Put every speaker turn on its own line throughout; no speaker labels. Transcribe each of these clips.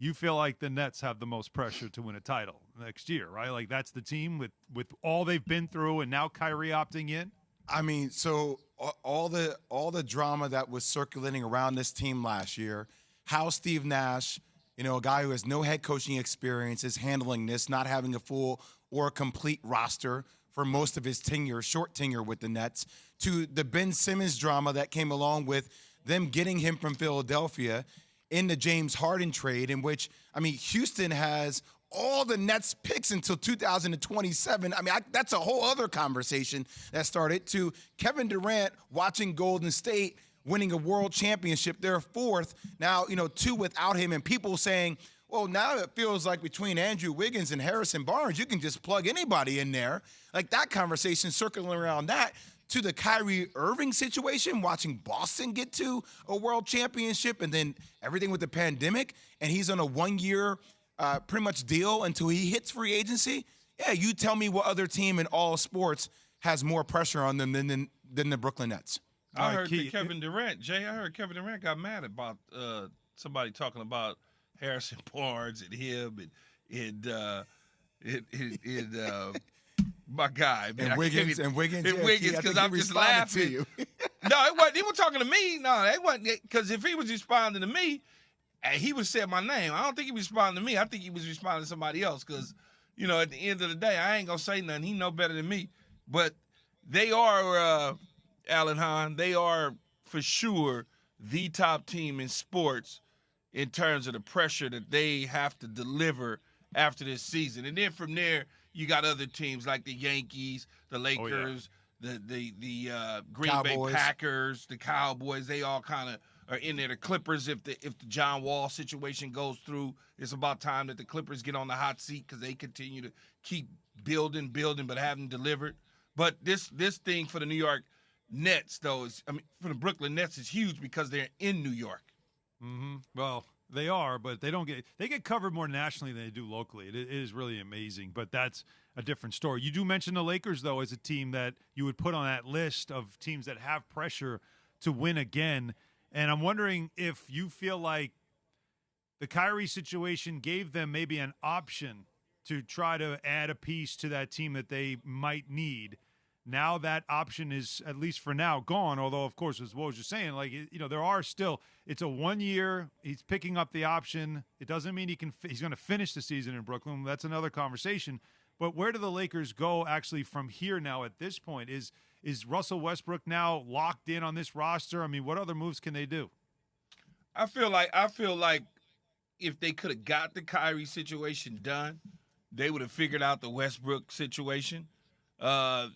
you feel like the Nets have the most pressure to win a title next year, right? Like that's the team with all they've been through, and now Kyrie opting in.
I mean, so all the drama that was circulating around this team last year, how Steve Nash, a guy who has no head coaching experience, is handling this, not having a full or a complete roster for most of his short tenure with the Nets, to the Ben Simmons drama that came along with them getting him from Philadelphia in the James Harden trade, in which, Houston has all the Nets picks until 2027. That's a whole other conversation that started, to Kevin Durant watching Golden State winning a world championship. They're fourth. Now, 2 without him, and people saying, well, now it feels like between Andrew Wiggins and Harrison Barnes, you can just plug anybody in there. Like that conversation circling around that, to the Kyrie Irving situation, watching Boston get to a world championship, and then everything with the pandemic, and he's on a 1-year pretty much deal until he hits free agency. Yeah, you tell me what other team in all sports has more pressure on them than the Brooklyn Nets.
I heard that Kevin Durant got mad about somebody talking about Harrison Barnes and him and my guy, man.
Wiggins,
because I'm just laughing. No, it wasn't. He was talking to me. No, it wasn't, because if he was responding to me, he would say my name. I don't think he was responding to me. I think he was responding to somebody else, because, at the end of the day, I ain't going to say nothing. He know better than me. But they are, Alan Hahn, they are for sure the top team in sports in terms of the pressure that they have to deliver after this season. And then from there, you got other teams like the Yankees, the Lakers, the Green
Cowboys.
Bay Packers, the Cowboys. They all kind of are in there. The Clippers, if the John Wall situation goes through, it's about time that the Clippers get on the hot seat, because they continue to keep building, but haven't delivered. But this thing for the New York Nets, though, for the Brooklyn Nets, is huge because they're in New York.
Mm-hmm. Well, they are, but they get covered more nationally than they do locally. It is really amazing, but that's a different story. You do mention the Lakers, though, as a team that you would put on that list of teams that have pressure to win again. And I'm wondering if you feel like the Kyrie situation gave them maybe an option to try to add a piece to that team that they might need. Now that option is, at least for now, gone. Although, of course, as Woj was just saying, there are still, it's a 1 year. He's picking up the option. It doesn't mean he's going to finish the season in Brooklyn. That's another conversation. But where do the Lakers go actually from here now at this point? Is Russell Westbrook now locked in on this roster? What other moves can they do?
I feel like if they could have got the Kyrie situation done, they would have figured out the Westbrook situation. No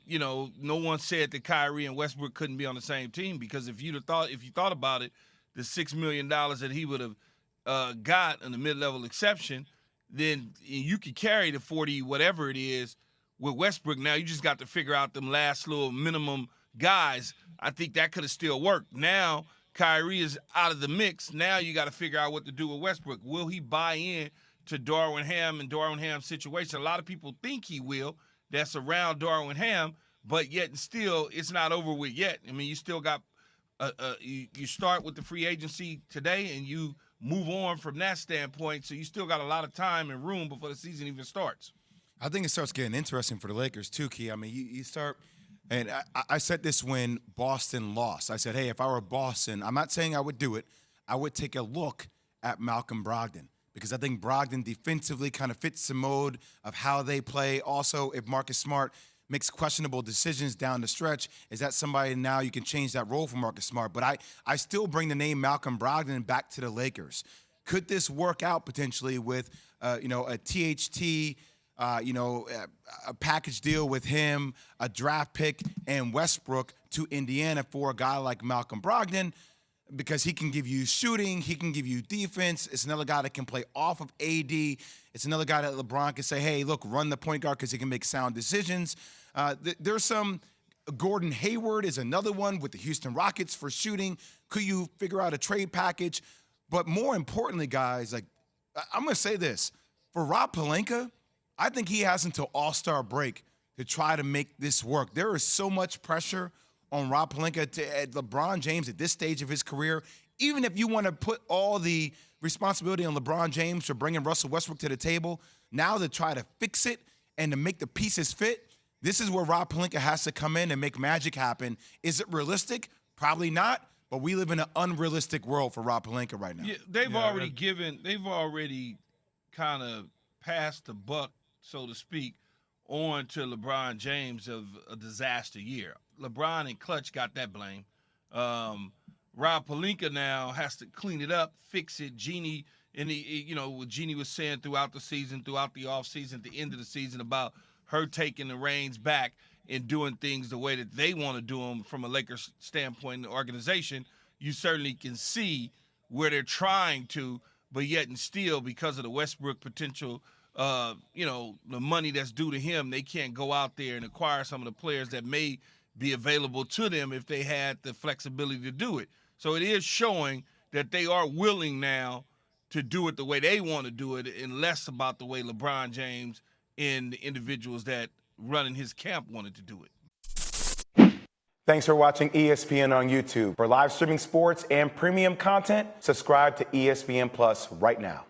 one said that Kyrie and Westbrook couldn't be on the same team, because if you thought about it, the $6 million that he would have got in the mid-level exception, then you could carry the 40 whatever it is with Westbrook. Now you just got to figure out them last little minimum guys. I think that could have still worked. Now Kyrie is out of the mix. Now you got to figure out what to do with Westbrook. Will he buy in to Darvin Ham and Darvin Ham's situation? A lot of people think he will. That's around Darvin Ham, but yet and still, it's not over with yet. You still got you start with the free agency today, and you move on from that standpoint. So you still got a lot of time and room before the season even starts.
I think it starts getting interesting for the Lakers too, Key. You start, and I said this when Boston lost. I said, hey, if I were Boston, I'm not saying I would do it. I would take a look at Malcolm Brogdon, because I think Brogdon defensively kind of fits the mode of how they play. Also, if Marcus Smart makes questionable decisions down the stretch, is that somebody now you can change that role for Marcus Smart? But I still bring the name Malcolm Brogdon back to the Lakers. Could this work out potentially with, a THT, a package deal with him, a draft pick, and Westbrook to Indiana for a guy like Malcolm Brogdon? Because he can give you shooting, he can give you defense. It's another guy that can play off of AD. It's another guy that LeBron can say, hey, look, run the point guard, because he can make sound decisions. There's some – Gordon Hayward is another one with the Houston Rockets for shooting. Could you figure out a trade package? But more importantly, guys, I'm going to say this. For Rob Pelinka, I think he has until All-Star break to try to make this work. There is so much pressure on Rob Pelinka at LeBron James at this stage of his career. Even if you want to put all the responsibility on LeBron James for bringing Russell Westbrook to the table. Now to try to fix it and to make the pieces fit, this is where Rob Pelinka has to come in and make magic happen. Is it realistic? Probably not, but we live in an unrealistic world for Rob Pelinka right now.
Yeah, they've already kind of passed the buck, so to speak, on to LeBron James of a disaster year. LeBron and Clutch got that blame. Rob Pelinka now has to clean it up, fix it. Jeannie, what Jeannie was saying throughout the season, throughout the offseason, at the end of the season about her taking the reins back and doing things the way that they want to do them from a Lakers standpoint in the organization, you certainly can see where they're trying to, but yet and still, because of the Westbrook potential, the money that's due to him, they can't go out there and acquire some of the players that may be available to them if they had the flexibility to do it. So it is showing that they are willing now to do it the way they want to do it and less about the way LeBron James and the individuals that running his camp wanted to do it.
Thanks for watching ESPN on YouTube. For live streaming sports and premium content, subscribe to ESPN Plus right now.